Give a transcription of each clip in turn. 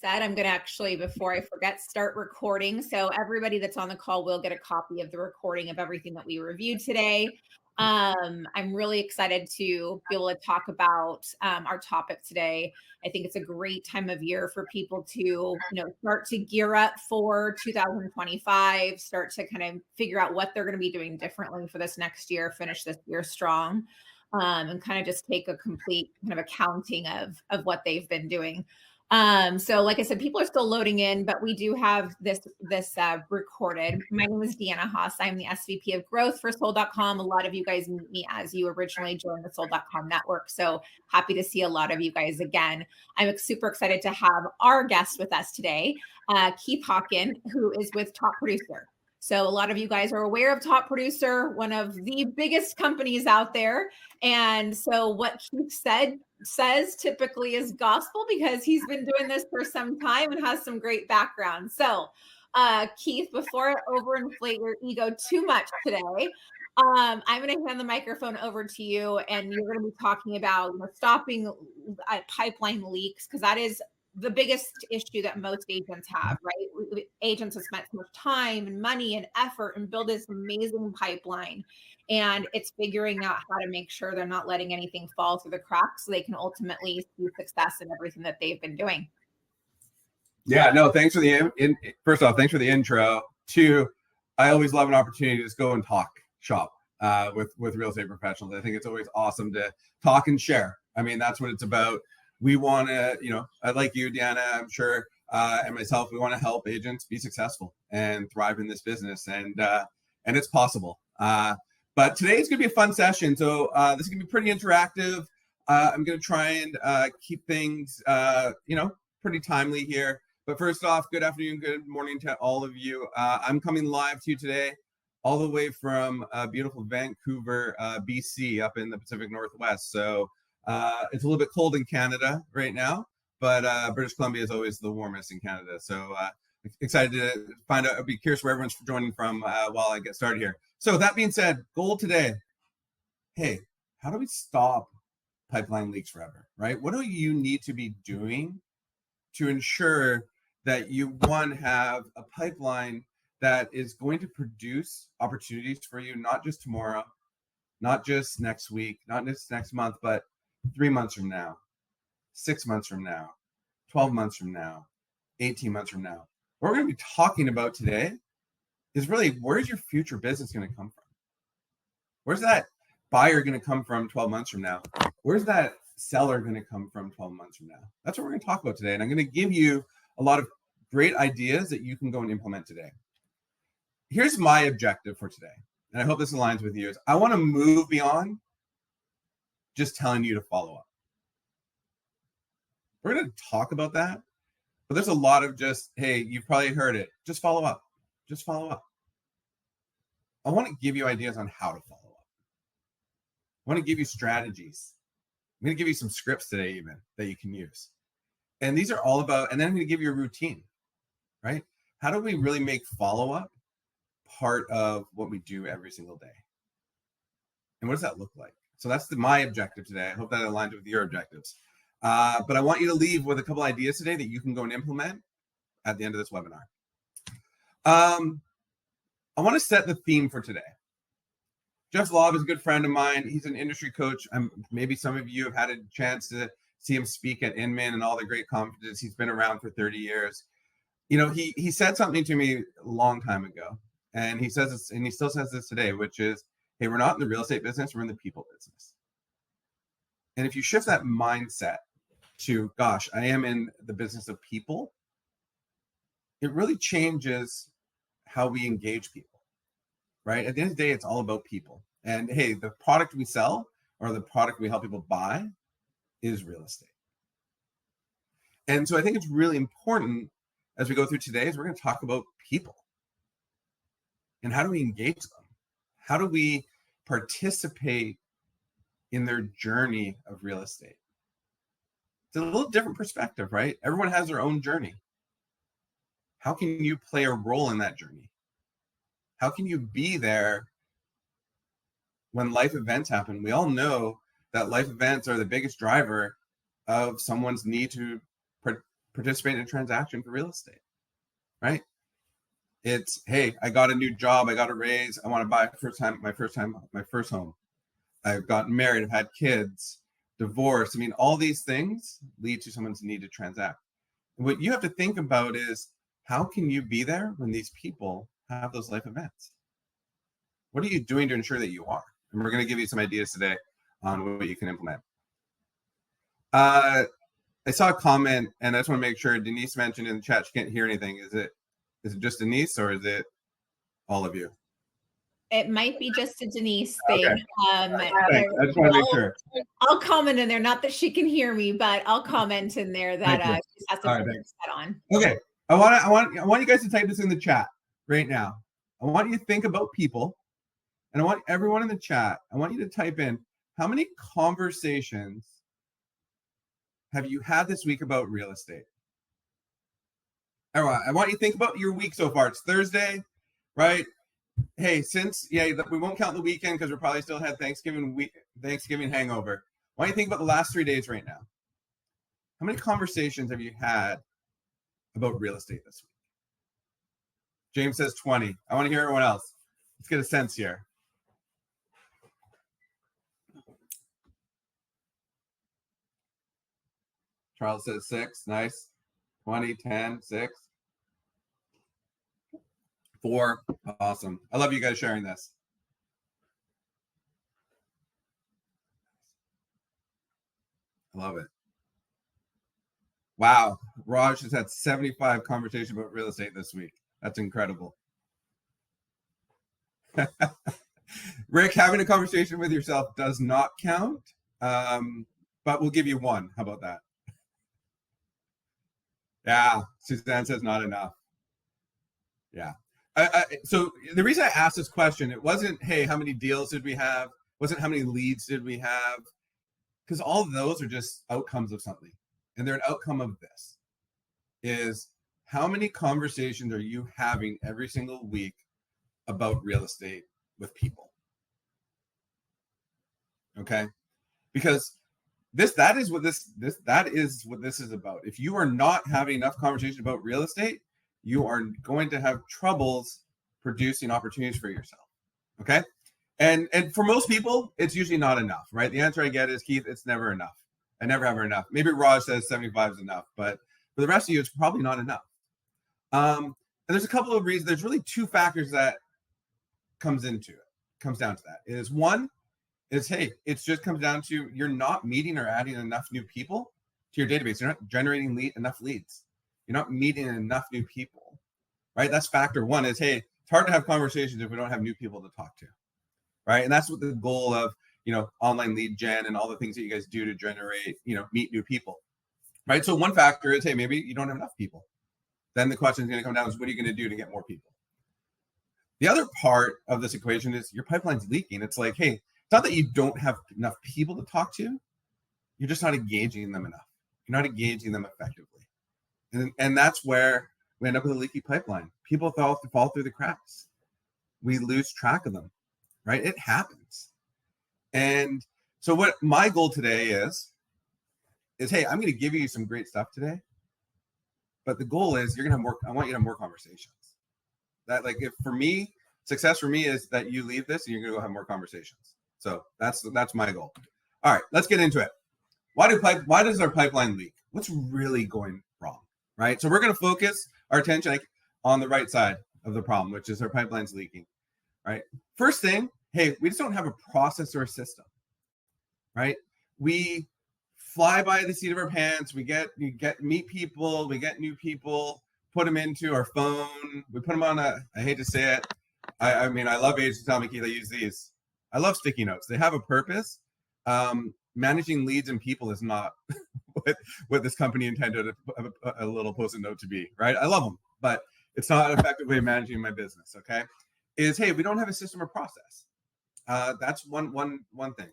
said, I'm going to actually, before I forget, start recording. So everybody that's on the call will get a copy of the recording of everything that we reviewed today. I'm really excited to be able to talk about our topic today. I think it's a great time of year for people to, start to gear up for 2025, start to kind of figure out what they're going to be doing differently for this next year, finish this year strong, and kind of just take a complete kind of accounting of what they've been doing. So like I said, people are still loading in, but we do have this recorded. My name is Deanna Haas. I'm the SVP of Growth for Sold.com. A lot of you guys meet me as you originally joined the Sold.com network. So happy to see a lot of you guys again. I'm super excited to have our guest with us today, Keith Hockin, who is with Top Producer. So a lot of you guys are aware of Top Producer, one of the biggest companies out there. And so what Keith says typically is gospel because he's been doing this for some time and has some great background. So Keith, before I overinflate your ego too much today, I'm going to hand the microphone over to you, and you're going to be talking about stopping pipeline leaks, because that is the biggest issue that most agents have, right? Agents have spent so much time and money and effort and build this amazing pipeline. And it's figuring out how to make sure they're not letting anything fall through the cracks so they can ultimately see success in everything that they've been doing. Yeah, no, thanks for the first off, thanks for the intro. Two, I always love an opportunity to just go and talk shop with real estate professionals. I think it's always awesome to talk and share. I mean, that's what it's about. We want to, I like you, Deanna, I'm sure, and myself, we want to help agents be successful and thrive in this business, and it's possible. But today's going to be a fun session. So this is going to be pretty interactive. I'm going to try and keep things, pretty timely here. But first off, good afternoon, good morning to all of you. I'm coming live to you today all the way from beautiful Vancouver, BC, up in the Pacific Northwest. So it's a little bit cold in Canada right now, but British Columbia is always the warmest in Canada. So excited to find out. I'll be curious where everyone's joining from while I get started here. So with that being said, goal today, hey, how do we stop pipeline leaks forever, right? What do you need to be doing to ensure that you, one, have a pipeline that is going to produce opportunities for you, not just tomorrow, not just next week, not just next month, but 3 months from now, 6 months from now, 12 months from now, 18 months from now. What we're going to be talking about today is really, where's your future business going to come from? Where's that buyer going to come from 12 months from now? Where's that seller going to come from 12 months from now? That's what we're going to talk about today. And I'm going to give you a lot of great ideas that you can go and implement today. Here's my objective for today, and I hope this aligns with you, is I want to move beyond just telling you to follow up. We're going to talk about that, but there's a lot of just, hey, you've probably heard it. Just follow up. Just follow up. I want to give you ideas on how to follow up. I want to give you strategies. I'm going to give you some scripts today even that you can use. And these are all about, and then I'm going to give you a routine, right? How do we really make follow-up part of what we do every single day? And what does that look like? So that's my objective today. I hope that aligns with your objectives. But I want you to leave with a couple ideas today that you can go and implement at the end of this webinar. I want to set the theme for today. Jeff Lobb is a good friend of mine. He's an industry coach. Maybe some of you have had a chance to see him speak at Inman and all the great conferences. He's been around for 30 years. He said something to me a long time ago, and he says this, and he still says this today, which is, hey, we're not in the real estate business, we're in the people business. And if you shift that mindset to, gosh, I am in the business of people, it really changes how we engage people, right? At the end of the day, it's all about people. And hey, the product we sell or the product we help people buy is real estate. And so I think it's really important as we go through today is we're going to talk about people. And how do we engage them? How do we participate in their journey of real estate? It's a little different perspective, right? Everyone has their own journey. How can you play a role in that journey? How can you be there when life events happen? We all know that life events are the biggest driver of someone's need to participate in a transaction for real estate, right? It's, hey, I got a new job, I got a raise, I want to buy my first home. I've gotten married, I've had kids, divorce. I mean, all these things lead to someone's need to transact. And what you have to think about is, how can you be there when these people have those life events? What are you doing to ensure that you are? And we're going to give you some ideas today on what you can implement. I saw a comment, and I just want to make sure. Denise mentioned in the chat she can't hear anything. Is it just Denise, or is it all of you? It might be just a Denise thing. Okay. I just want to make sure. I'll comment in there, not that she can hear me, but I'll comment in there that she has to put her set on. Okay. I want you guys to type this in the chat right now. I want you to think about people, and I want everyone in the chat, I want you to type in, how many conversations have you had this week about real estate? Everyone, I want you to think about your week so far. It's Thursday, right? Hey, we won't count the weekend because we probably still had Thanksgiving hangover. Why don't you think about the last 3 days right now? How many conversations have you had about real estate this week? James says 20. I want to hear everyone else. Let's get a sense here. Charles says 6. Nice. 20, 10, 6. 4. Awesome. I love you guys sharing this. I love it. Wow. Raj has had 75 conversations about real estate this week. That's incredible. Rick, having a conversation with yourself does not count, but we'll give you 1. How about that? Yeah. Suzanne says not enough. Yeah. So the reason I asked this question, it wasn't, hey, how many deals did we have? It wasn't how many leads did we have? Because all of those are just outcomes of something. And they're an outcome of this. Is how many conversations are you having every single week about real estate with people? Okay? Because that is what this is about. If you are not having enough conversation about real estate, you are going to have troubles producing opportunities for yourself. Okay? And for most people, it's usually not enough, right? The answer I get is, Keith, it's never enough. I never have enough. Maybe Raj says 75 is enough, but for the rest of you, it's probably not enough. And there's a couple of reasons. There's really 2 factors that comes down to that. Is one is, hey, it just comes down to you're not meeting or adding enough new people to your database. You're not generating enough leads. You're not meeting enough new people, right? That's factor 1 is, hey, it's hard to have conversations if we don't have new people to talk to, right? And that's what the goal of, online lead gen and all the things that you guys do to generate, meet new people, right? So one factor is, hey, maybe you don't have enough people. Then the question is going to come down is, what are you going to do to get more people? The other part of this equation is your pipeline's leaking. It's like, hey, it's not that you don't have enough people to talk to. You're just not engaging them enough. You're not engaging them effectively. And that's where we end up with a leaky pipeline. People fall through the cracks. We lose track of them, right? It happens. And so what my goal today is, hey, I'm going to give you some great stuff today. But the goal is I want you to have more conversations. That, like, success for me is that you leave this and you're going to go have more conversations. So that's my goal. All right, let's get into it. Why does our pipeline leak? What's really going wrong, right? So we're going to focus our attention on the right side of the problem, which is our pipeline's leaking, right? First thing, hey, we just don't have a process or a system, right? We fly by the seat of our pants. We meet people. We get new people. Put them into our phone. We put them on I hate to say it. I mean, I love agents tell me, Keith, I use these. I love sticky notes. They have a purpose. Managing leads and people is not what this company intended a little post-it note to be, right? I love them, but it's not an effective way of managing my business, okay? Hey, we don't have a system or process. That's one thing.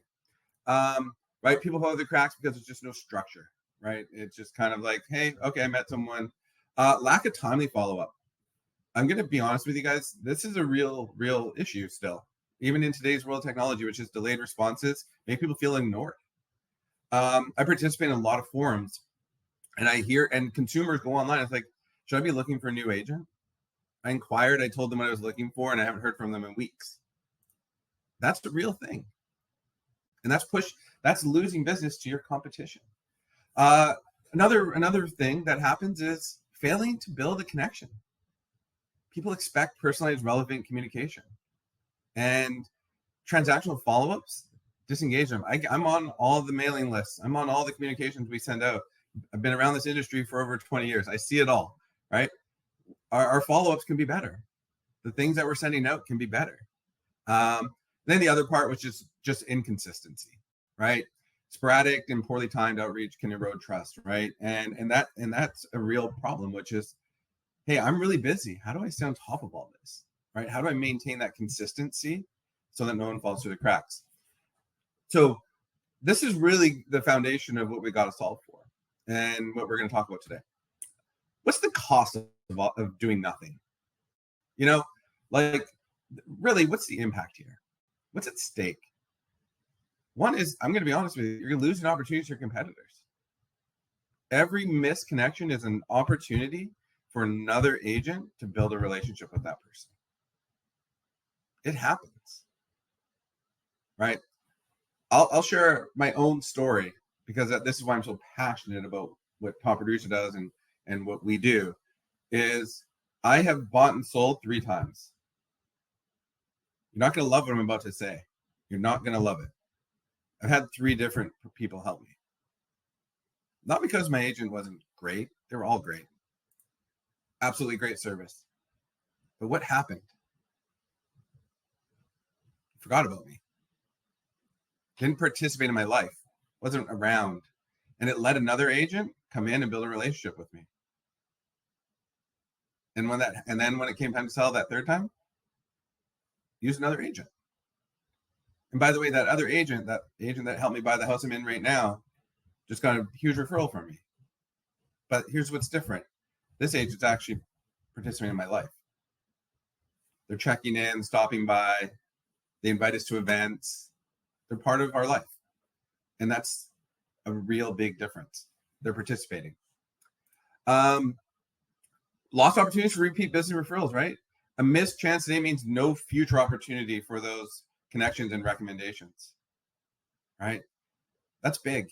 Right? People fall through the cracks because there's just no structure, right? It's just kind of like, hey, okay, I met someone. Lack of timely follow-up. I'm going to be honest with you guys. This is a real issue still. Even in today's world of technology, which is delayed responses, make people feel ignored. I participate in a lot of forums And I hear, and consumers go online. It's like, should I be looking for a new agent? I inquired. I told them what I was looking for, and I haven't heard from them in weeks. That's the real thing. And that's losing business to your competition. Another thing that happens is failing to build a connection. People expect personalized, relevant communication, and transactional follow-ups disengage them. I'm on all the mailing lists. I'm on all the communications we send out. I've been around this industry for over 20 years. I see it all, right? Our follow-ups can be better. The things that we're sending out can be better. Then the other part, which is just inconsistency, right? Sporadic and poorly timed outreach can erode trust, right? And that's a real problem, which is, hey, I'm really busy. How do I stay on top of all this, right? How do I maintain that consistency so that no one falls through the cracks? So this is really the foundation of what we got to solve for and what we're going to talk about today. What's the cost of doing nothing? You know, like, really, what's the impact here? What's at stake? One is, I'm going to be honest with you, you're losing opportunities to your competitors. Every missed connection is an opportunity for another agent to build a relationship with that person. It happens, right? I'll share my own story, because this is why I'm so passionate about what Top Producer does and what we do. Is I have bought and sold 3 times. You're not going to love what I'm about to say. You're not going to love it. I've had 3 different people help me. Not because my agent wasn't great. They were all great. Absolutely great service. But what happened? Forgot about me. Didn't participate in my life. Wasn't around. And it let another agent come in and build a relationship with me. And then when it came time to sell that 3rd time, use another agent. And by the way, that agent that helped me buy the house I'm in right now, just got a huge referral from me. But here's what's different. This agent's actually participating in my life. They're checking in, stopping by. They invite us to events. They're part of our life. And that's a real big difference. They're participating. Lost opportunities for repeat business referrals, right? A missed chance today means no future opportunity for those connections and recommendations, right? That's big.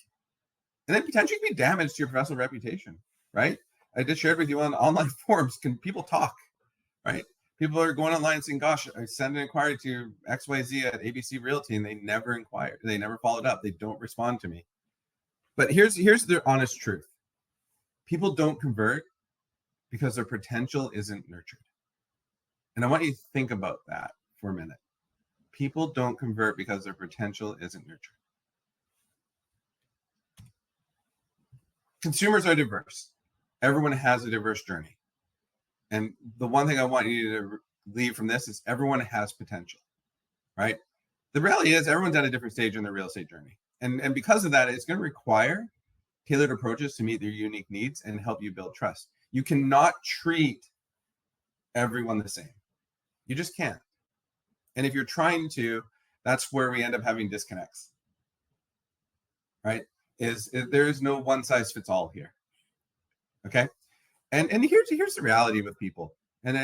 And then potentially be damage to your professional reputation, right? I just shared with you on online forums, can people talk, right? People are going online and saying, gosh, I sent an inquiry to XYZ at ABC Realty and they never inquired. They never followed up. They don't respond to me. But here's the honest truth. People don't convert because their potential isn't nurtured. And I want you to think about that for a minute. People don't convert because their potential isn't nurtured. Consumers are diverse. Everyone has a diverse journey. And the one thing I want you to leave from this is everyone has potential, right? The reality is everyone's at a different stage in their real estate journey. And because of that, it's going to require tailored approaches to meet their unique needs and help you build trust. You cannot treat everyone the same. You just can't. And if you're trying to, that's where we end up having disconnects, right? There is no one size fits all here. Okay. And here's the reality with people and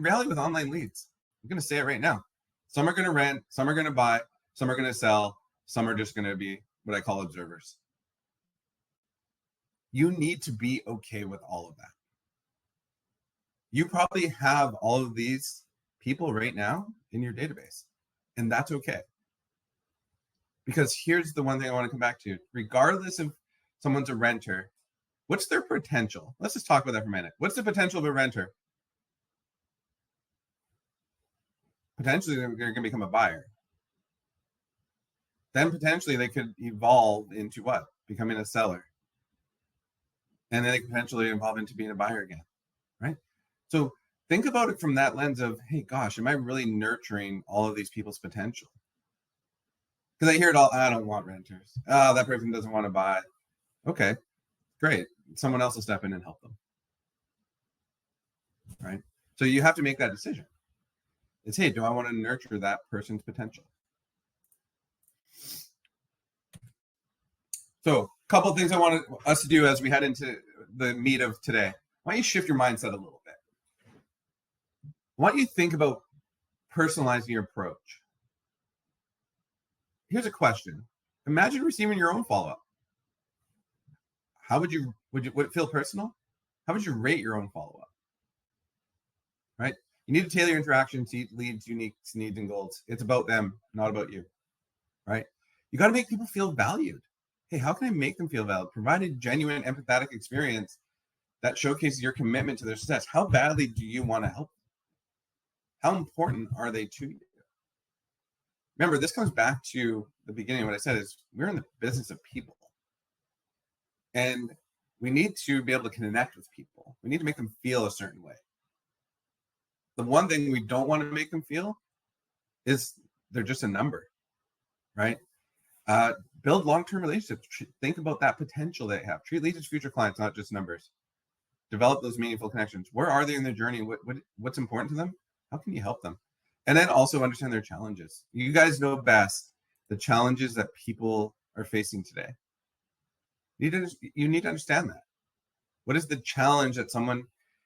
reality with online leads. I'm going to say it right now. Some are going to rent, some are going to buy, some are going to sell, some are just going to be what I call observers. You need to be okay with all of that. You probably have all of these people right now in your database, and that's okay. Because here's the one thing I want to come back to. Regardless if someone's a renter, what's their potential? Let's just talk about that for a minute. What's the potential of a renter? Potentially, they're going to become a buyer. Then potentially they could evolve into what? Becoming a seller. And then they could potentially evolve into being a buyer again, right? So think about it from that lens of, hey, gosh, am I really nurturing all of these people's potential? Because I hear it all, I don't want renters. Oh, that person doesn't want to buy. Okay, great. Someone else will step in and help them, right? So you have to make that decision. It's, hey, do I want to nurture that person's potential? So couple of things I wanted us to do as we head into the meat of today. Why don't you shift your mindset a little bit? Why don't you think about personalizing your approach? Here's a question. Imagine receiving your own follow-up. How would it feel personal? How would you rate your own follow-up? Right? You need to tailor your interaction to leads, unique needs, and goals. It's about them, not about you. Right? You got to make people feel valued. Hey, how can I make them feel valued? Provide a genuine, empathetic experience that showcases your commitment to their success. How badly do you want to help them? How important are they to you? Remember, this comes back to the beginning of what I said is we're in the business of people. And we need to be able to connect with people. We need to make them feel a certain way. The one thing we don't want to make them feel is they're just a number, right? Build long-term relationships. Think about that potential they have. Treat leads as future clients, not just numbers. Develop those meaningful connections. Where are they in their journey? What's important to them? How can you help them? And then also understand their challenges. You guys know best the challenges that people are facing today. You need to understand that. What is the challenge that someone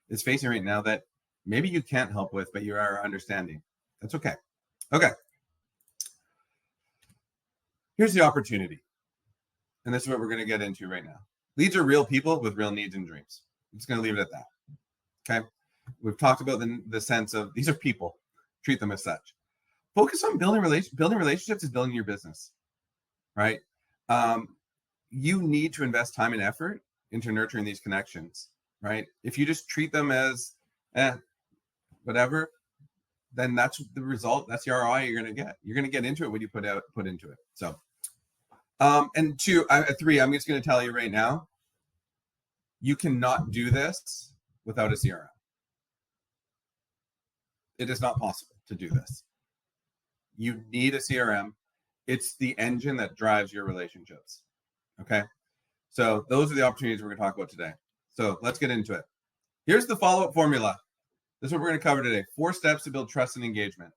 is facing right now that maybe you can't help with, but you are understanding? That's okay. Okay. Here's the opportunity. And this is what we're going to get into right now. Leads are real people with real needs and dreams. I'm just going to leave it at that. Okay. We've talked about the sense of these are people. Treat them as such. Focus on building relationships is building your business, right? You need to invest time and effort into nurturing these connections, right? If you just treat them as whatever, then that's the result. That's the ROI you're going to get. You're going to get into it when you put into it. So, and three, I'm just going to tell you right now, you cannot do this without a CRM. It is not possible to do this. You need a CRM. It's the engine that drives your relationships. Okay. So those are the opportunities we're going to talk about today. So let's get into it. Here's the follow-up formula. This is what we're going to cover today. 4 steps to build trust and engagement.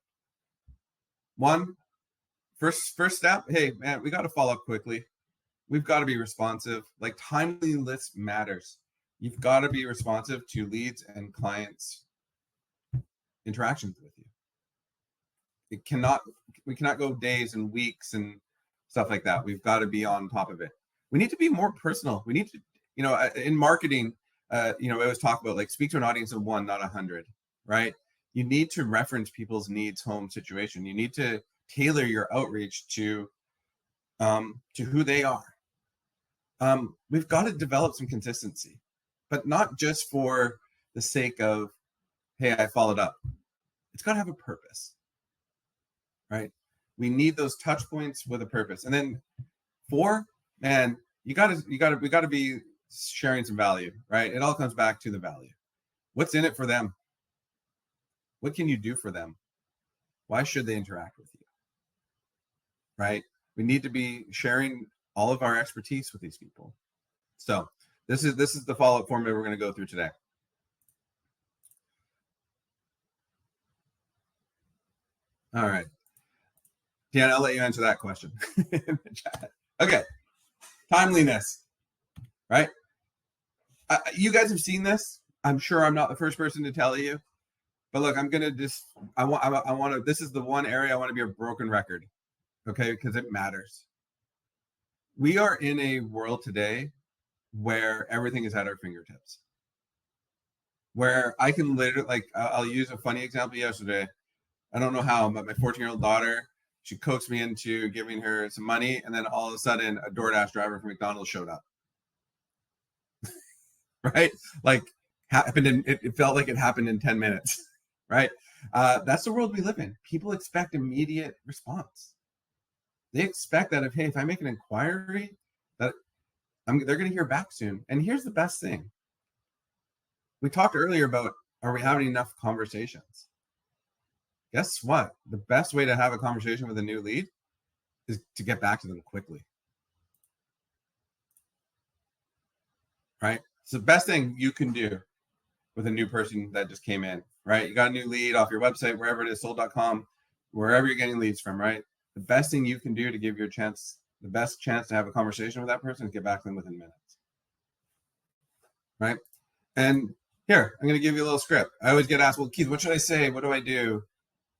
First step. Hey, man, we got to follow up quickly. We've got to be responsive. Like timeliness matters. You've got to be responsive to leads and clients' interactions with you. We cannot go days and weeks and stuff like that. We've got to be on top of it. We need to be more personal. We need to, in marketing, we always talk about like speak to an audience of 1, not 100, right? You need to reference people's needs, home situation. You need to tailor your outreach to who they are. We've got to develop some consistency, but not just for the sake of, hey, I followed up. It's got to have a purpose, right? We need those touch points with a purpose. And then 4, man, we got to be sharing some value, right? It all comes back to the value. What's in it for them? What can you do for them? Why should they interact with you? Right? We need to be sharing all of our expertise with these people. So this is the follow-up formula we're going to go through today. All right. Dan, I'll let you answer that question in the chat. Okay. Timeliness, right? You guys have seen this. I'm sure I'm not the first person to tell you, but look, I'm going to I want to, this is the one area I want to be a broken record. Okay. Because it matters. We are in a world today where everything is at our fingertips, where I can literally, I'll use a funny example yesterday. I don't know how, but my 14-year-old daughter, she coaxed me into giving her some money, and then all of a sudden, a DoorDash driver from McDonald's showed up. Right? Like, it felt like it happened in 10 minutes. Right? That's the world we live in. People expect immediate response. They expect that if I make an inquiry, that they're going to hear back soon. And here's the best thing. We talked earlier about, are we having enough conversations? Guess what? The best way to have a conversation with a new lead is to get back to them quickly. Right? It's the best thing you can do with a new person that just came in, right? You got a new lead off your website, wherever it is, sold.com, wherever you're getting leads from, right? The best thing you can do to give your chance the best chance to have a conversation with that person is get back to them within minutes. Right? And here, I'm going to give you a little script. I always get asked, well, Keith, what should I say? What do I do?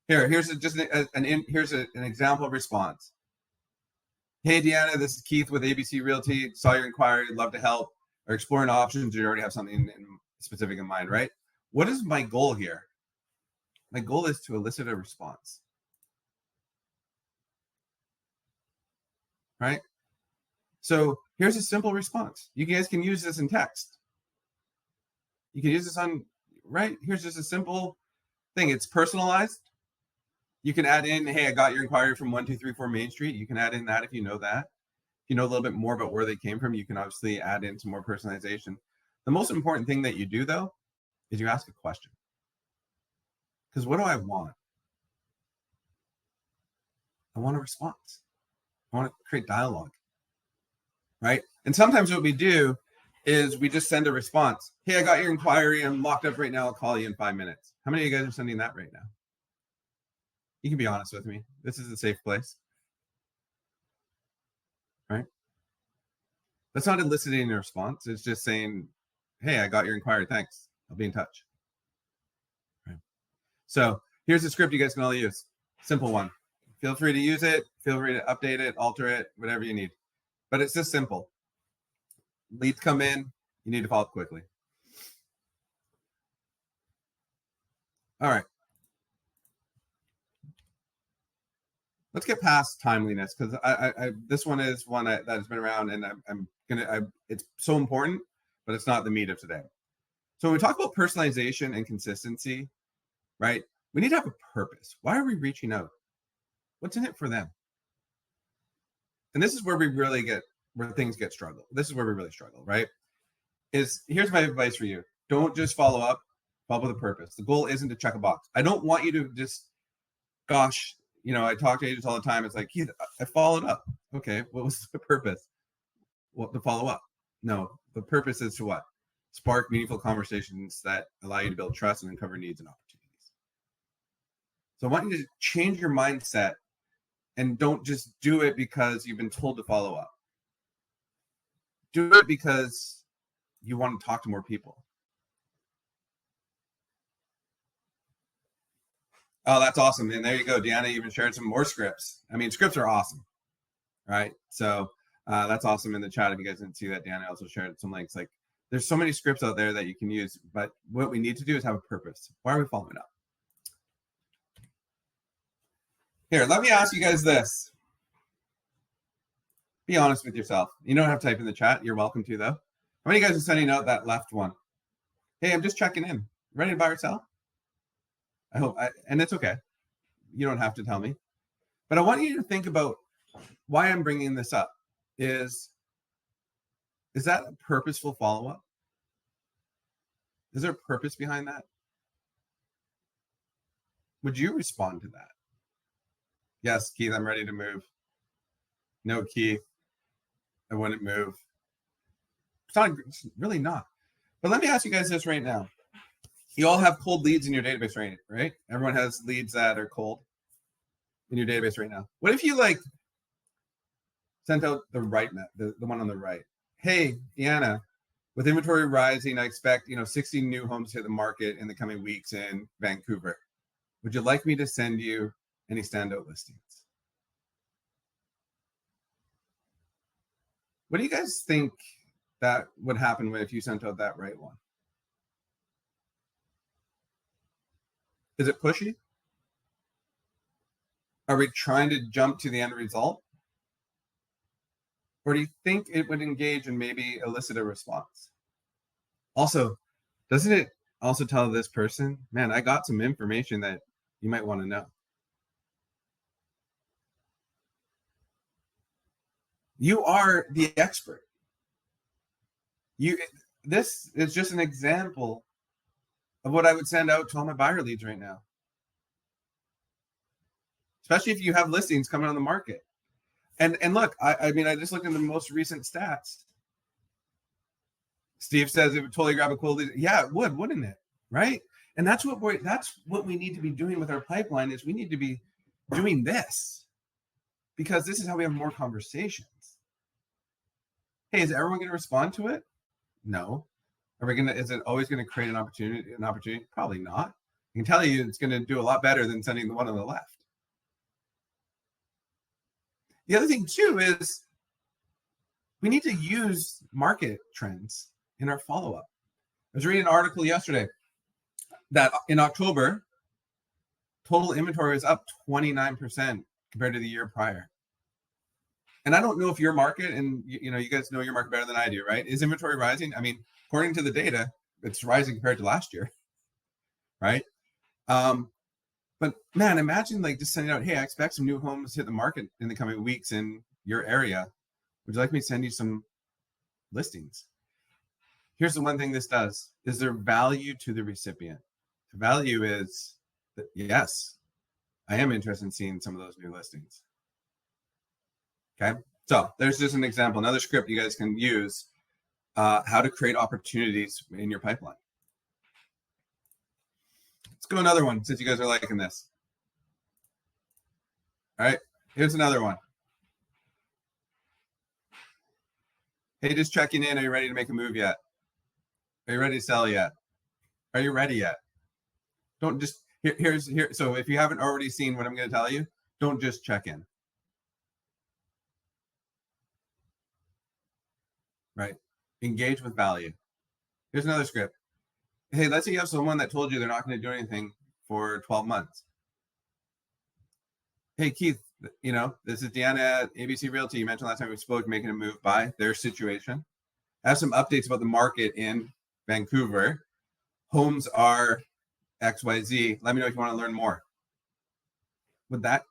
Here's an example of response. Hey, Deanna, this is Keith with ABC Realty. Saw your inquiry. Love to help. Or exploring options. You already have something specific in mind, right? What is my goal here? My goal is to elicit a response. Right? So here's a simple response. You guys can use this in text. You can use this on, right? Here's just a simple thing. It's personalized. You can add in, hey, I got your inquiry from 1234 Main Street. You can add in that if you know that. If you know a little bit more about where they came from, you can obviously add in some more personalization. The most important thing that you do, though, is you ask a question. Because what do I want? I want a response. I want to create dialogue, right? And sometimes what we do is we just send a response. Hey, I got your inquiry. I'm locked up right now. I'll call you in 5 minutes. How many of you guys are sending that right now? You can be honest with me. This is a safe place, right? That's not eliciting a response. It's just saying, hey, I got your inquiry. Thanks. I'll be in touch. Right. So here's the script you guys can all use. Simple one. Feel free to use it. Feel free to update it, alter it, whatever you need. But it's just simple. Leads come in. You need to follow up quickly. All right. Let's get past timeliness, because this one is one that has been around, and it's so important, but it's not the meat of today. So when we talk about personalization and consistency, right? We need to have a purpose. Why are we reaching out? What's in it for them? And this is where things get struggle. This is where we really struggle, right? Here's my advice for you. Don't just follow up, follow with a purpose. The goal isn't to check a box. I don't want you to just, gosh, I talk to agents all the time. It's like, Keith, I followed up. Okay, what was the purpose? Well, to follow up. No, the purpose is to what? Spark meaningful conversations that allow you to build trust and uncover needs and opportunities. So I want you to change your mindset and don't just do it because you've been told to follow up. Do it because you want to talk to more people. Oh, that's awesome. And there you go. Deanna even shared some more scripts. I mean, scripts are awesome, right? So that's awesome in the chat. If you guys didn't see that, Deanna also shared some links. Like, there's so many scripts out there that you can use, but what we need to do is have a purpose. Why are we following up? Here, let me ask you guys this. Be honest with yourself. You don't have to type in the chat. You're welcome to, though. How many of you guys are sending out that left one? Hey, I'm just checking in. Ready to buy or sell? I hope, and it's okay. You don't have to tell me. But I want you to think about why I'm bringing this up. Is that a purposeful follow-up? Is there a purpose behind that? Would you respond to that? Yes, Keith, I'm ready to move. No, Keith, I wouldn't move. It's really not. But let me ask you guys this right now. You all have cold leads in your database, right? Everyone has leads that are cold in your database right now. What if you sent out the right the one on the right? Hey, Deanna, with inventory rising, I expect 60 new homes to hit the market in the coming weeks in Vancouver. Would you like me to send you any standout listings? What do you guys think that would happen if you sent out that right one? Is it pushy? Are we trying to jump to the end result? Or do you think it would engage and maybe elicit a response? Also, doesn't it also tell this person, man, I got some information that you might want to know? You are the expert. This is just an example of what I would send out to all my buyer leads right now. Especially if you have listings coming on the market. And look, I mean, I just looked at the most recent stats. Steve says it would totally grab a cold lead. Yeah, it would, wouldn't it? Right? And that's what we need to be doing with our pipeline. Is we need to be doing this. because this is how we have more conversations. Hey, is everyone going to respond to it? No. Is it always going to create an opportunity? Probably not. I can tell you it's going to do a lot better than sending the one on the left. The other thing too is we need to use market trends in our follow-up. I was reading an article yesterday that in October, total inventory was up 29% compared to the year prior. And I don't know if your market, and you guys know your market better than I do, right? Is inventory rising? I mean, according to the data, it's rising compared to last year, right? But man, imagine like just sending out, hey, I expect some new homes to hit the market in the coming weeks in your area. Would you like me to send you some listings? Here's the one thing this does. Is there value to the recipient? The value is that, yes, I am interested in seeing some of those new listings. Okay, so there's just an example, another script you guys can use, how to create opportunities in your pipeline. Let's go another one since you guys are liking this. All right, here's another one. Hey, just checking in. Are you ready to make a move yet? Are you ready to sell yet? Are you ready yet? Don't just, here. So if you haven't already seen what I'm going to tell you, don't just check in. Right? Engage with value. Here's another script. Hey, let's say you have someone that told you they're not going to do anything for 12 months. Hey, Keith, this is Deanna at ABC Realty. You mentioned last time we spoke, making a move by their situation. I have some updates about the market in Vancouver. Homes are XYZ. Let me know if you want to learn more. Would that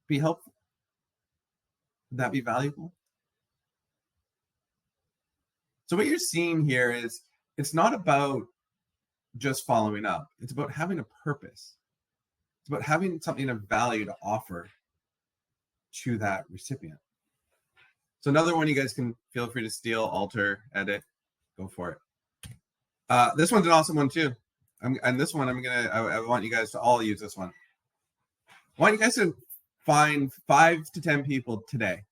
be helpful? Would that be valuable? So what you're seeing here is it's not about just following up. It's about having a purpose. It's about having something of value to offer to that recipient. So another one you guys can feel free to steal, alter, edit, go for it. This one's an awesome one too. And this one I want you guys to all use this one. I want you guys to find 5 to 10 people today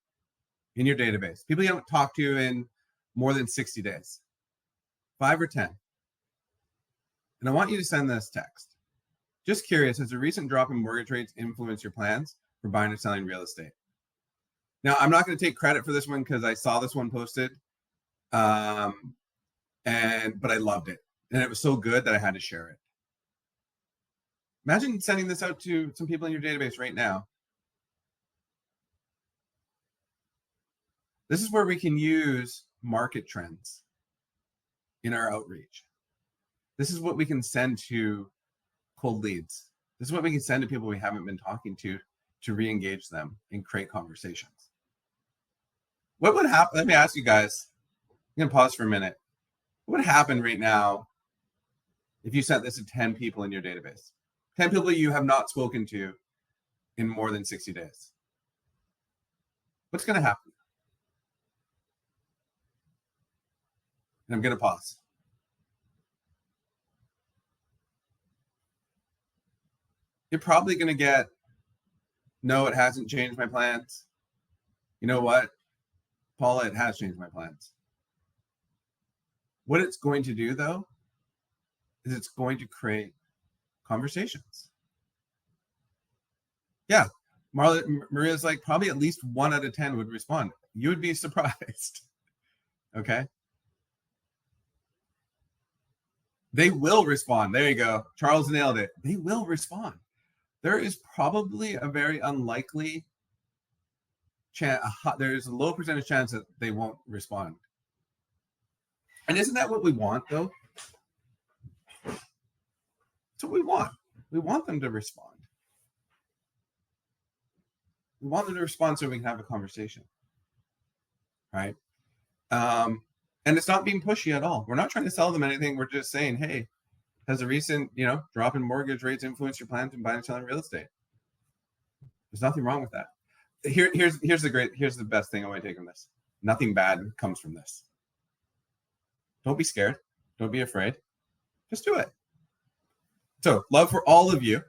in your database. People you haven't talked to in more than 60 days. 5 or 10. And I want you to send this text. Just curious, has the recent drop in mortgage rates influenced your plans for buying or selling real estate? Now, I'm not going to take credit for this one because I saw this one posted, but I loved it. And it was so good that I had to share it. Imagine sending this out to some people in your database right now. This is where we can use market trends in our outreach. This is what we can send to cold leads. This is what we can send to people we haven't been talking to re-engage them and create conversations. What would happen? Let me ask you guys. I'm going to pause for a minute. What would happen right now if you sent this to 10 people in your database? 10 people you have not spoken to in more than 60 days. What's going to happen? And I'm going to pause. You're probably going to get, no, it hasn't changed my plans. You know what, Paula, it has changed my plans. What it's going to do, though, is it's going to create conversations. Yeah, Maria's like, probably at least 1 out of 10 would respond. You would be surprised. Okay. They will respond. There you go. Charles nailed it. They will respond. There is probably a very unlikely chance, there's a low percentage chance that they won't respond. And isn't that what we want, though? That's what we want. We want them to respond. We want them to respond so we can have a conversation, right? And it's not being pushy at all. We're not trying to sell them anything. We're just saying, hey, has a recent, drop in mortgage rates influenced your plans in buying and selling real estate? There's nothing wrong with that. Here's the best thing I want to take from this. Nothing bad comes from this. Don't be scared. Don't be afraid. Just do it. So, love for all of you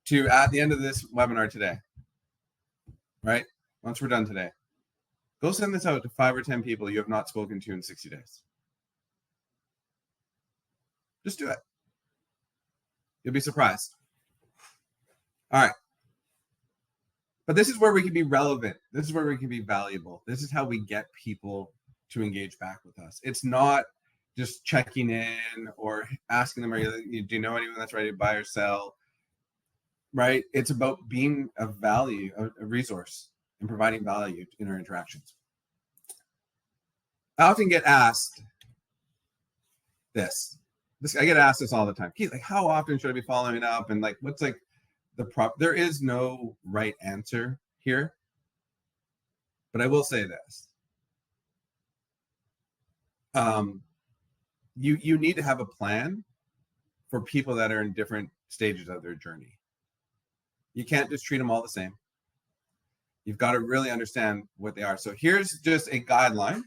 to, at the end of this webinar today, right? Once we're done today, go send this out to 5 or 10 people you have not spoken to in 60 days. Just do it. You'll be surprised. All right. But this is where we can be relevant. This is where we can be valuable. This is how we get people to engage back with us. It's not just checking in or asking them, do you know anyone that's ready to buy or sell? Right? It's about being a value, a resource, and providing value in our interactions. I often get asked this. I get asked this all the time. Keith, like, how often should I be following up? And like, what's like there is no right answer here. But I will say this. You need to have a plan for people that are in different stages of their journey. You can't just treat them all the same. You've got to really understand what they are. So here's just a guideline.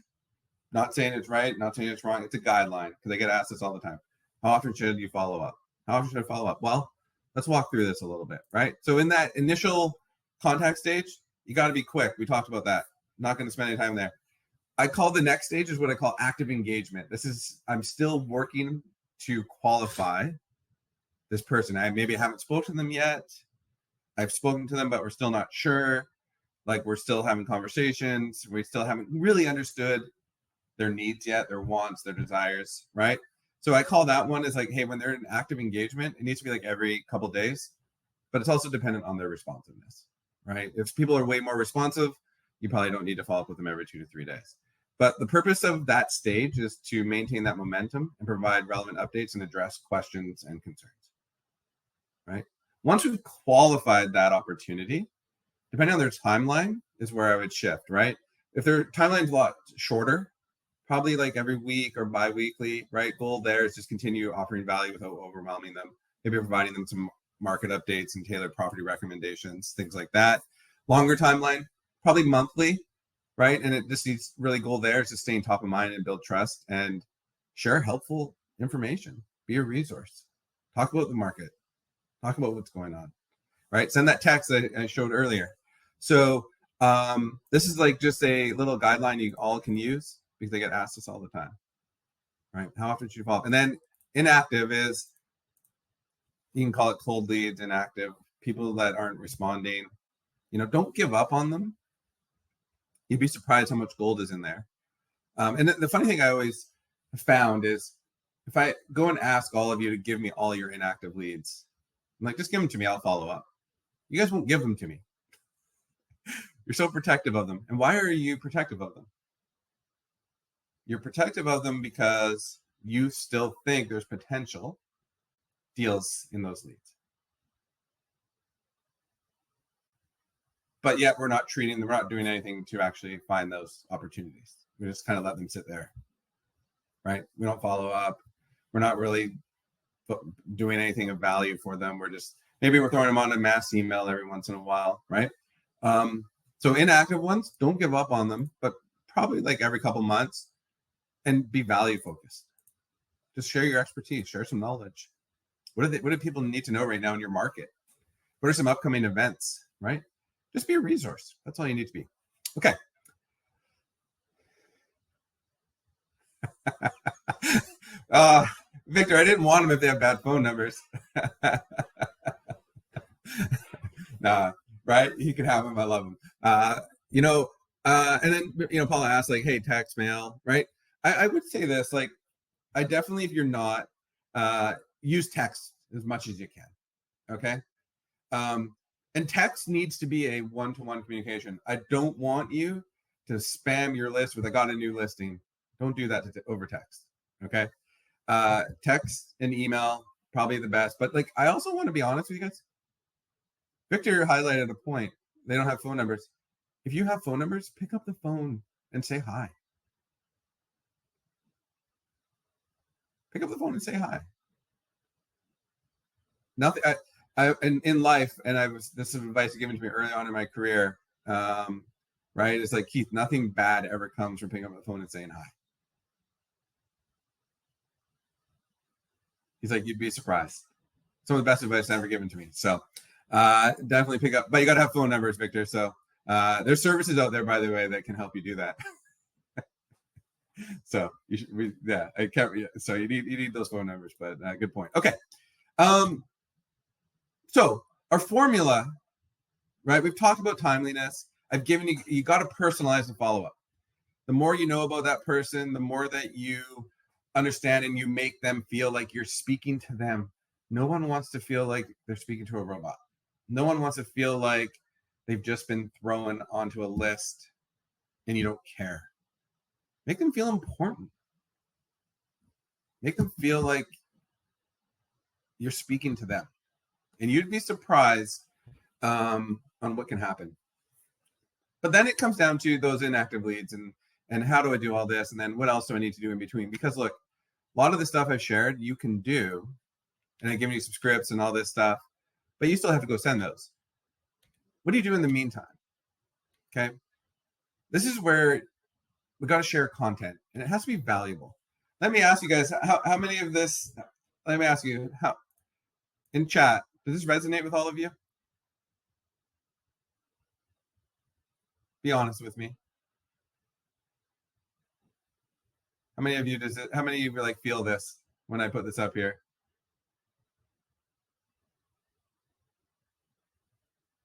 Not saying it's right, not saying it's wrong. It's a guideline because I get asked this all the time. How often should you follow up? How often should I follow up? Well, let's walk through this a little bit, right? So in that initial contact stage, you got to be quick. We talked about that. I'm not going to spend any time there. I call the next stage is what I call active engagement. I'm still working to qualify this person. I haven't spoken to them yet. I've spoken to them, but we're still not sure. Like, we're still having conversations. We still haven't really understood their needs yet, their wants, their desires, right? So I call that one as like, hey, when they're in active engagement, it needs to be like every couple of days, but it's also dependent on their responsiveness, right? If people are way more responsive, you probably don't need to follow up with them every 2 to 3 days. But the purpose of that stage is to maintain that momentum and provide relevant updates and address questions and concerns, right? Once we've qualified that opportunity, depending on their timeline is where I would shift, right? If their timeline's a lot shorter, probably like every week or bi-weekly, right? Goal there is just continue offering value without overwhelming them. Maybe providing them some market updates and tailored property recommendations, things like that. Longer timeline, probably monthly, right? And it just needs really goal there is to stay top of mind and build trust and share helpful information. Be a resource. Talk about the market. Talk about what's going on, right? Send that text that I showed earlier. So this is like just a little guideline you all can use because they get asked this all the time, right? How often should you follow up? And then inactive is, you can call it cold leads, inactive, people that aren't responding. Don't give up on them. You'd be surprised how much gold is in there. And the funny thing I always found is if I go and ask all of you to give me all your inactive leads, I'm like, just give them to me, I'll follow up. You guys won't give them to me. You're so protective of them. And why are you protective of them? You're protective of them because you still think there's potential deals in those leads. But yet we're not treating them, we're not doing anything to actually find those opportunities. We just kind of let them sit there, right? We don't follow up. We're not really doing anything of value for them. Maybe we're throwing them on a mass email every once in a while, right? So inactive ones, don't give up on them, but probably like every couple months, and be value focused. Just share your expertise, share some knowledge. What do people need to know right now in your market? What are some upcoming events, right? Just be a resource. That's all you need to be. Okay. Victor, I didn't want them if they have bad phone numbers. Nah, right? You can have them. I love them. And then, Paula asked like, hey, text, mail, right? I would say this, like, I definitely, if you're not, use text as much as you can. Okay. And text needs to be a one-to-one communication. I don't want you to spam your list with, I got a new listing. Don't do that over text. Okay. Text and email, probably the best. But like, I also want to be honest with you guys. Victor highlighted a point. They don't have phone numbers. If you have phone numbers, pick up the phone and say hi. Pick up the phone and say hi. Nothing. In life, and this is advice given to me early on in my career. Right? It's like, Keith, nothing bad ever comes from picking up the phone and saying hi. He's like, you'd be surprised. Some of the best advice ever given to me. So definitely pick up, but you got to have phone numbers, Victor. So There's services out there, by the way, that can help you do that. So you should, I can't. So you need those phone numbers, but good point. Okay. So our formula, right? We've talked about timeliness. I've given you got to personalize the follow-up. The more you know about that person, the more that you understand and you make them feel like you're speaking to them. No one wants to feel like they're speaking to a robot. No one wants to feel like they've just been thrown onto a list and you don't care. Make them feel important. Make them feel like you're speaking to them. And you'd be surprised on what can happen. But then it comes down to those inactive leads and how do I do all this? And then what else do I need to do in between? Because look, a lot of the stuff I've shared, you can do. And I've given you some scripts and all this stuff, but you still have to go send those. What do you do in the meantime? Okay. This is where we got to share content and it has to be valuable. Let me ask you guys, how many of this, let me ask you, how in chat, does this resonate with all of you? Be honest with me. How many of you how many of you like feel this when I put this up here?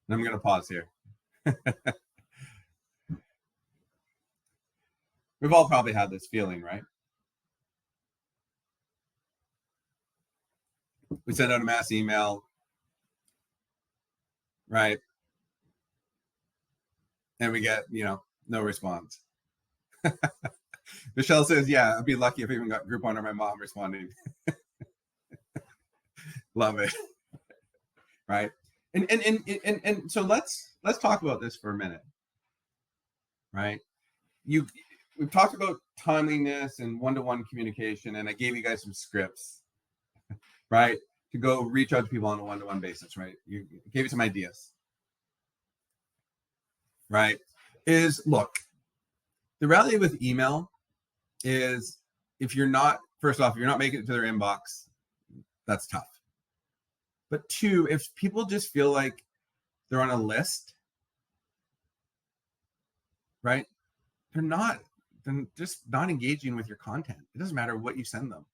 And I'm going to pause here. We've all probably had this feeling, right? We send out a mass email, right? And we get, no response. Michelle says, yeah, I'd be lucky if I even got Groupon or my mom responding. Love it. Right. And so let's talk about this for a minute. Right. We've talked about timeliness and one-to-one communication, and I gave you guys some scripts, right, to go reach out to people on a one-to-one basis, right? You gave you some ideas, right? Look, the reality with email is if you're not making it to their inbox, that's tough. But two, if people just feel like they're on a list, right? They're just not engaging with your content. It doesn't matter what you send them,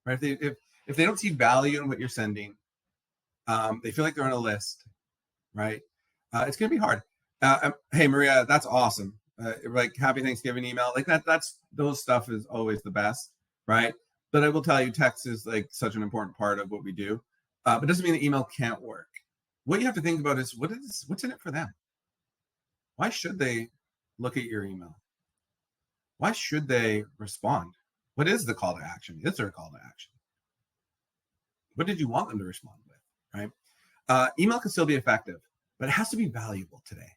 right? If they don't see value in what you're sending, they feel like they're on a list, right? It's going to be hard. Hey, Maria, that's awesome. Like happy Thanksgiving email, like those stuff is always the best, right? But I will tell you, text is like such an important part of what we do. But it doesn't mean that email can't work. What you have to think about is what's in it for them? Why should they look at your email? Why should they respond? What is the call to action? Is there a call to action? What did you want them to respond with, right? Email can still be effective, but it has to be valuable today.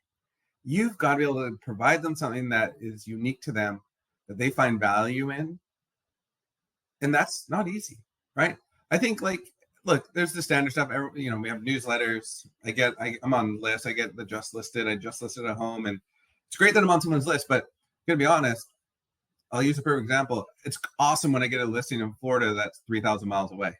You've got to be able to provide them something that is unique to them, that they find value in. And that's not easy, right? I think look, there's the standard stuff. We have newsletters. I'm on lists. I get the just listed. I just listed at home. And it's great that I'm on someone's list, but I'm going to be honest. I'll use a perfect example. It's awesome when I get a listing in Florida that's 3,000 miles away.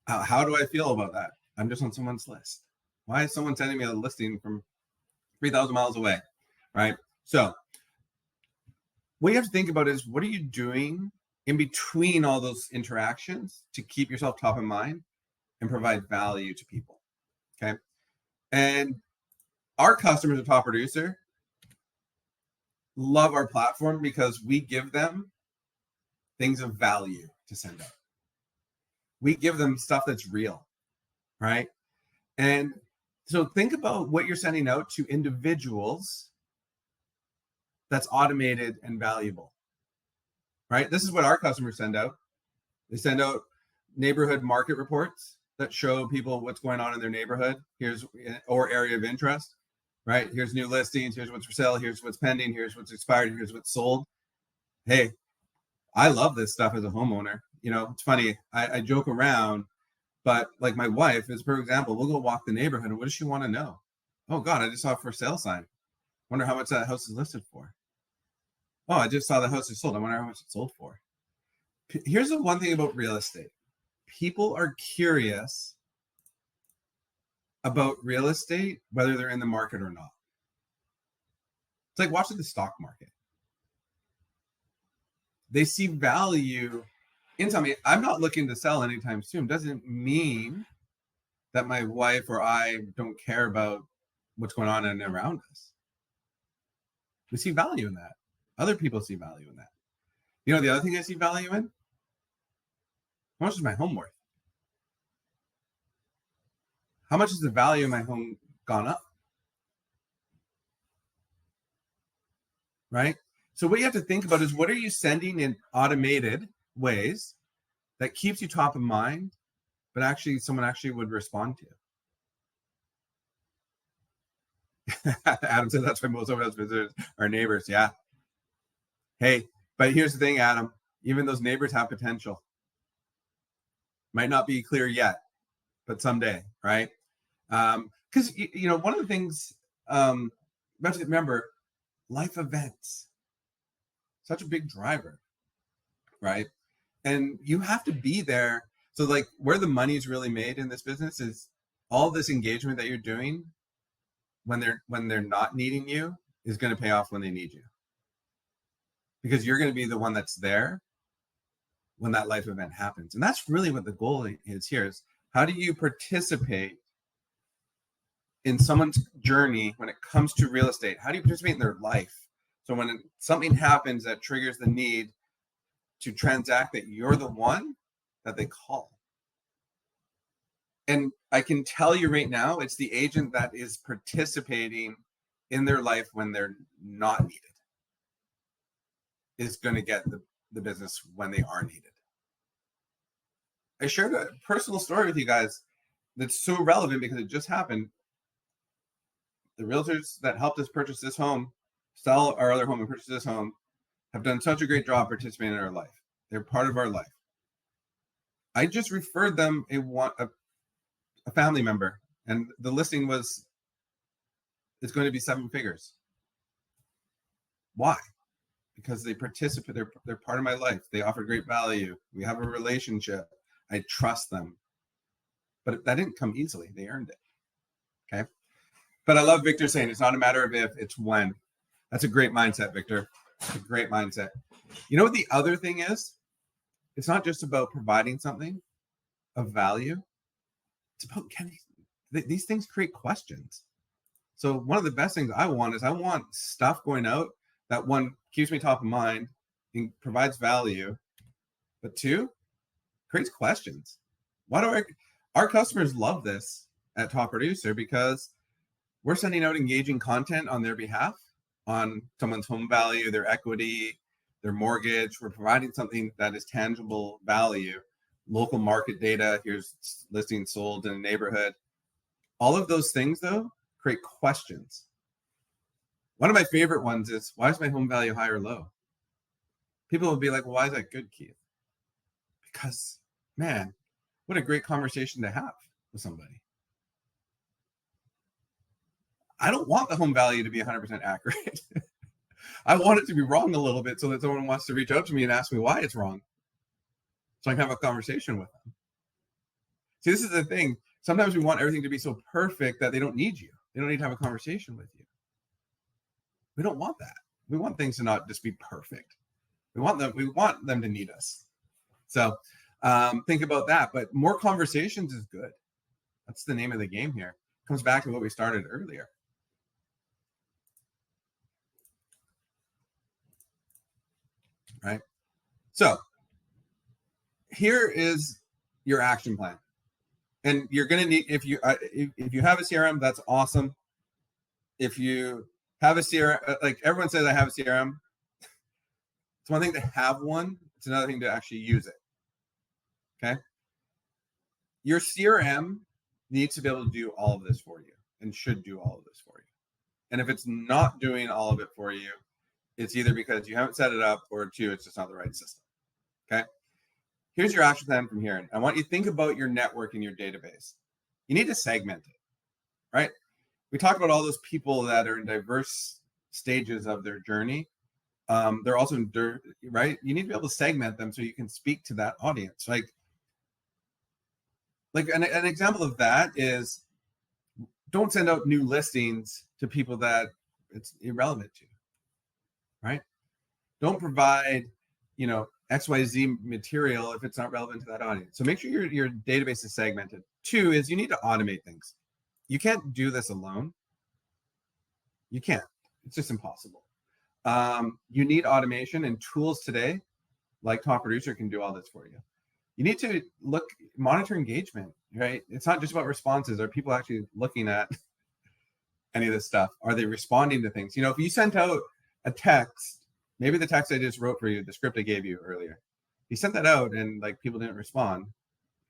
How do I feel about that? I'm just on someone's list. Why is someone sending me a listing from 3,000 miles away, right? So what you have to think about is what are you doing in between all those interactions to keep yourself top of mind and provide value to people, okay? And our customers at Top Producer love our platform because we give them things of value to send out. We give them stuff that's real, right? And so think about what you're sending out to individuals that's automated and valuable, right? This is what our customers send out. They send out neighborhood market reports that show people what's going on in their neighborhood. Or area of interest, right? Here's new listings. Here's what's for sale. Here's what's pending. Here's what's expired. Here's what's sold. Hey, I love this stuff as a homeowner. It's funny. I joke around, but like my wife is, for example, we'll go walk the neighborhood and what does she want to know? Oh God, I just saw a for sale sign. Wonder how much that house is listed for. Oh, I just saw the house is sold. I wonder how much it's sold for. Here's the one thing about real estate. People are curious about real estate, whether they're in the market or not. It's like watching the stock market. They see value in something. I'm not looking to sell anytime soon. Doesn't mean that my wife or I don't care about what's going on and around us. We see value in that. Other people see value in that. You know, the other thing I see value in? How much is my home worth? How much has the value of my home gone up? Right? So what you have to think about is, what are you sending in automated ways that keeps you top of mind, but actually someone actually would respond to? Adam said that's why most of us visitors are neighbors. Yeah. Hey, but here's the thing, Adam. Even those neighbors have potential. Might not be clear yet, but someday, right? Because you know, one of the things you have to remember, life events, such a big driver, right? And you have to be there. So like, where the money is really made in this business is all this engagement that you're doing when they're not needing you is going to pay off when they need you, because you're going to be the one that's there when that life event happens. And that's really what the goal is here, is how do you participate in someone's journey when it comes to real estate? How do you participate in their life? So when something happens that triggers the need to transact, that you're the one that they call. And I can tell you right now, it's the agent that is participating in their life when they're not needed is going to get the business when they are needed. I shared a personal story with you guys that's so relevant because it just happened. The realtors that helped us purchase this home, sell our other home and purchase this home, have done such a great job participating in our life. They're part of our life. I just referred them a family member, and the listing it's going to be 7 figures. Why? Because they participate. They're part of my life. They offer great value. We have a relationship. I trust them. But that didn't come easily. They earned it. Okay. But I love Victor saying it's not a matter of if, it's when. That's a great mindset, Victor. It's a great mindset. You know what the other thing is? It's not just about providing something of value. It's about these things create questions. So one of the best things I want stuff going out that, one, keeps me top of mind and provides value, but 2, creates questions. Our customers love this at Top Producer, because we're sending out engaging content on their behalf, on someone's home value, their equity, their mortgage. We're providing something that is tangible value, local market data. Here's listings sold in a neighborhood. All of those things, though, create questions. One of my favorite ones is, why is my home value high or low? People will be like, well, why is that good, Keith? Because, man, what a great conversation to have with somebody. I don't want the home value to be 100% accurate. I want it to be wrong a little bit so that someone wants to reach out to me and ask me why it's wrong, so I can have a conversation with them. See, this is the thing. Sometimes we want everything to be so perfect that they don't need you. They don't need to have a conversation with you. We don't want that. We want things to not just be perfect. We want them to need us. So think about that. But more conversations is good. That's the name of the game here. It comes back to what we started earlier. Right? So here is your action plan. And you're going to need, if you have a CRM, that's awesome. If you have a CRM, like everyone says, I have a CRM. It's one thing to have one. It's another thing to actually use it. Okay. Your CRM needs to be able to do all of this for you, and should do all of this for you. And if it's not doing all of it for you, it's either because you haven't set it up, or 2, it's just not the right system. Okay. Here's your action plan from here. I want you to think about your network and your database. You need to segment it, right? We talked about all those people that are in diverse stages of their journey. They're also, right? You need to be able to segment them so you can speak to that audience. Like an example of that is, don't send out new listings to people that it's irrelevant to, right? Don't provide, XYZ material if it's not relevant to that audience. So make sure your database is segmented. 2 is you need to automate things. You can't do this alone. You can't. It's just impossible. You need automation, and tools today, like Top Producer, can do all this for you. You need to monitor engagement, right? It's not just about responses. Are people actually looking at any of this stuff? Are they responding to things? If you sent out a text, maybe the text I just wrote for you, the script I gave you earlier, you sent that out and people didn't respond.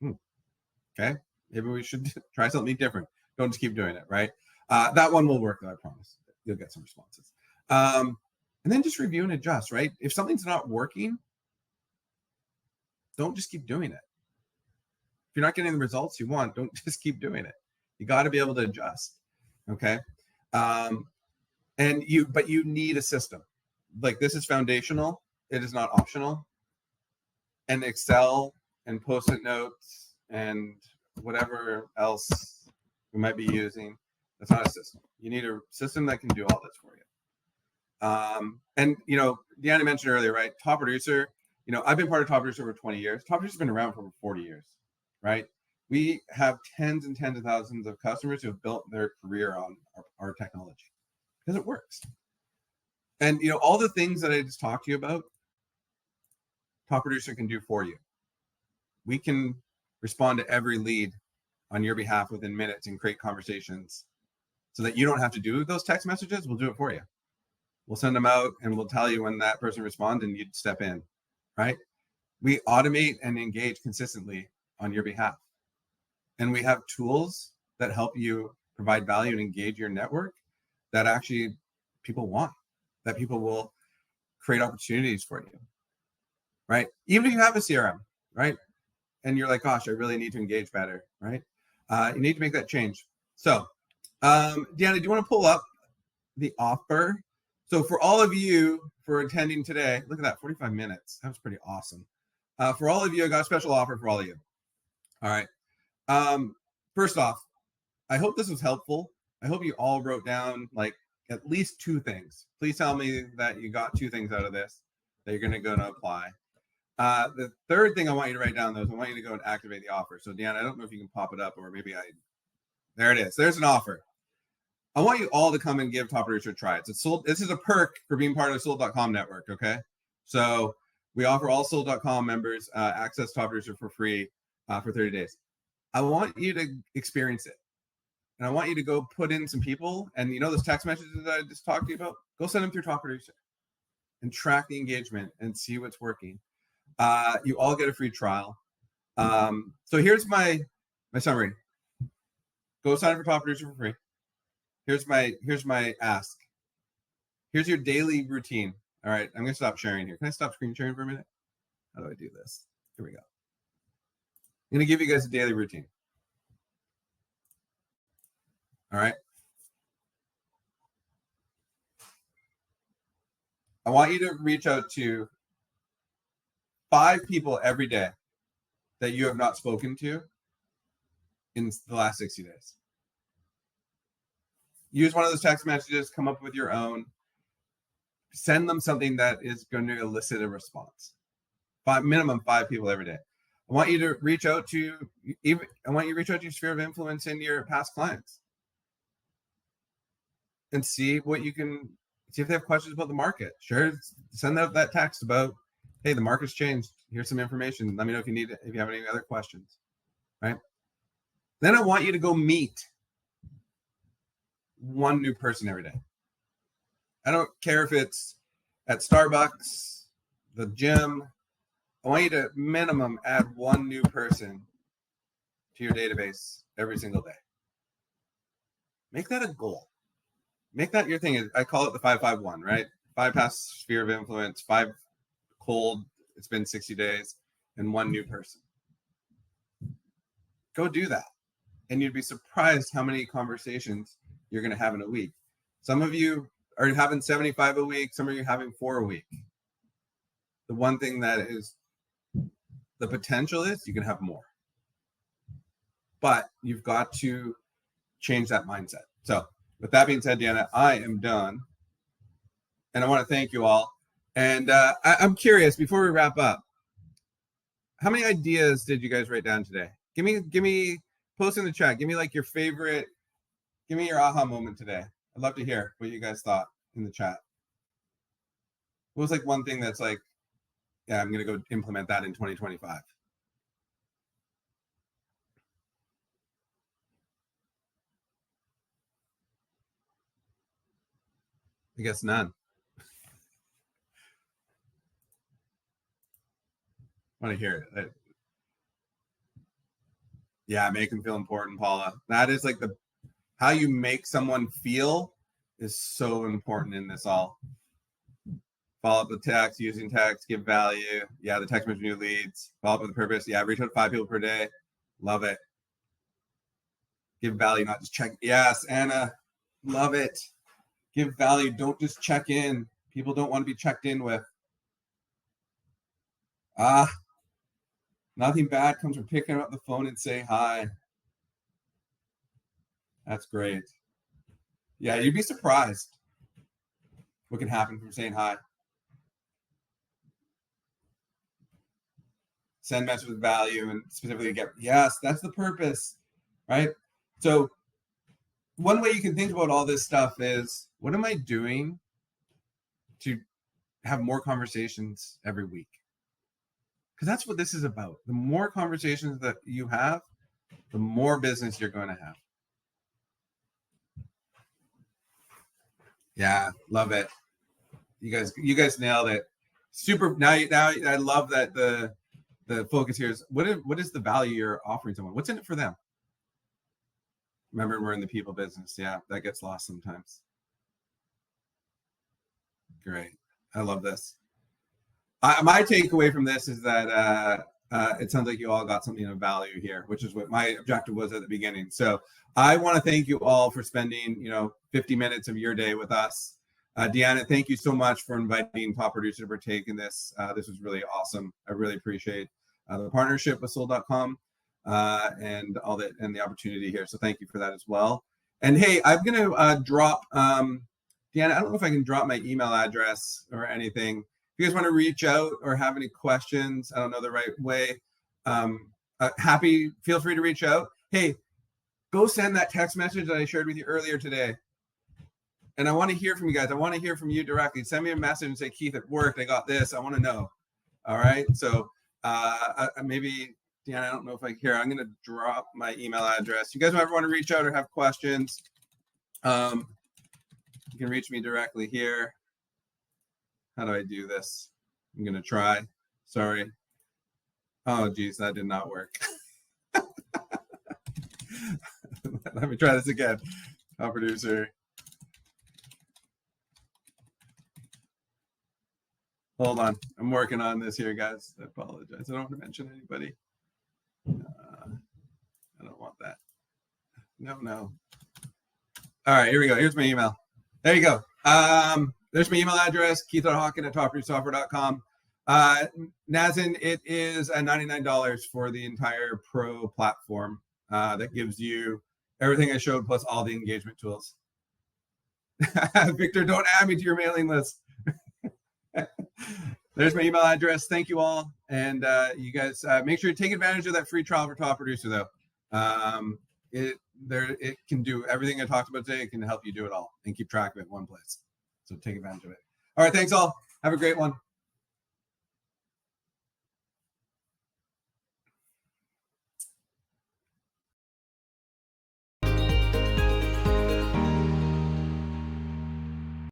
Okay, maybe we should try something different. Don't just keep doing it, right? That one will work, though, I promise. You'll get some responses. And then just review and adjust, right? If something's not working, don't just keep doing it. If you're not getting the results you want, don't just keep doing it. You got to be able to adjust, okay? But you need a system. Like, this is foundational. It is not optional. And Excel and Post-it notes and whatever else we might be using, that's not a system. You need a system that can do all this for you. And Deanna mentioned earlier, right? Top Producer, I've been part of Top Producer for 20 years. Top Producer's been around for over 40 years, right? We have tens and tens of thousands of customers who have built their career on our technology because it works. And, all the things that I just talked to you about, Top Producer can do for you. We can respond to every lead on your behalf within minutes and create conversations so that you don't have to do those text messages. We'll do it for you. We'll send them out and we'll tell you when that person responds and you'd step in, right? We automate and engage consistently on your behalf. And we have tools that help you provide value and engage your network that actually people want, that people will create opportunities for you, right? Even if you have a CRM, right? And you're like, gosh, I really need to engage better, right? You need to make that change. So, Deanna, do you want to pull up the offer? So for all of you for attending today, look at that, 45 minutes. That was pretty awesome. For all of you, I got a special offer for all of you. All right. First off, I hope this was helpful. I hope you all wrote down at least 2 things. Please tell me that you got 2 things out of this that you're going to go and apply. The third thing I want you to write down, though, is I want you to go and activate the offer. So, Deanna, I don't know if you can pop it up, or maybe there it is. There's an offer. I want you all to come and give Top Producer a try. This is a perk for being part of the Sold.com network, okay? So we offer all Sold.com members access to Top Producer for free for 30 days. I want you to experience it. And I want you to go put in some people, and those text messages that I just talked to you about, go send them through Top Producer and track the engagement and see what's working. You all get a free trial. So here's my summary. Go sign up for Top Producer for free. Here's my ask. Here's your daily routine. All right, I'm gonna stop sharing here. Can I stop screen sharing for a minute? How do I do this? Here we go. I'm gonna give you guys a daily routine. All right. I want you to reach out to 5 people every day that you have not spoken to in the last 60 days. Use one of those text messages, come up with your own. Send them something that is going to elicit a response. Minimum 5 people every day. I want you to reach out to your sphere of influence in your past clients and see if they have questions about the market. Sure, send out that text about, hey, the market's changed. Here's some information. Let me know if you have any other questions, right? Then I want you to go meet 1 new person every day. I don't care if it's at Starbucks, the gym. I want you to minimum add 1 new person to your database every single day. Make that a goal. Make that your thing. I call it the 5-5-1, right? 5 past sphere of influence, 5 cold, it's been 60 days, and 1 new person. Go do that. And you'd be surprised how many conversations you're going to have in a week. Some of you are having 75 a week. Some of you are having 4 a week. The one thing that is the potential is you can have more. But you've got to change that mindset. So with that being said, Deanna, I am done. And I want to thank you all. And I'm curious, before we wrap up, how many ideas did you guys write down today? Give me, post in the chat. Give me like your favorite, give me your aha moment today. I'd love to hear what you guys thought in the chat. What was like one thing that's like, yeah, I'm going to go implement that in 2025? I guess none. I want to hear it. Yeah, make them feel important, Paula. That is like how you make someone feel is so important in this all. Follow up with text, using text, give value. Yeah, the text message new leads. Follow up with a purpose. Yeah, reach out to 5 people per day. Love it. Give value, not just check. Yes, Anna, love it. Give value. Don't just check in. People don't want to be checked in with. Nothing bad comes from picking up the phone and saying hi. That's great. Yeah, you'd be surprised what can happen from saying hi. Send message with value and specifically get, yes, that's the purpose, right? So one way you can think about all this stuff is, what am I doing to have more conversations every week? Because that's what this is about. The more conversations that you have, the more business you're going to have. Yeah, love it. You guys nailed it. Super. Now I love that the focus here is what is the value you're offering someone? What's in it for them? Remember, we're in the people business. Yeah, that gets lost sometimes. Great. I love this. My takeaway from this is that it sounds like you all got something of value here, which is what my objective was at the beginning. So I want to thank you all for spending 50 minutes of your day with us. Deanna, thank you so much for inviting Top Producer to partake in this. This was really awesome. I really appreciate the partnership with Sold.com and all that, and the opportunity here. So thank you for that as well. And hey, I'm going to drop, Deanna, I don't know if I can drop my email address or anything. If you guys want to reach out or have any questions, I don't know the right way, feel free to reach out. Hey, go send that text message that I shared with you earlier today. And I want to hear from you guys. I want to hear from you directly. Send me a message and say, Keith, it worked. I got this. I want to know. All right. So maybe, Deanna, I don't know if I care. I'm going to drop my email address. You guys ever want to reach out or have questions, you can reach me directly here. How do I do this? I'm going to try. Sorry. Oh, geez, that did not work. Let me try this again. Top Producer. Hold on. I'm working on this here, guys. I apologize. I don't want to mention anybody. I don't want that. No. All right, here we go. Here's my email. There you go. There's my email address, Keith.Hockin at topproducersoftware.com. Nazin, it is $99 for the entire pro platform that gives you everything I showed plus all the engagement tools. Victor, don't add me to your mailing list. There's my email address. Thank you all. And you guys make sure you take advantage of that free trial for Top Producer, though. It can do everything I talked about today. It can help you do it all and keep track of it in one place. So take advantage of it. All right. Thanks all. Have a great one.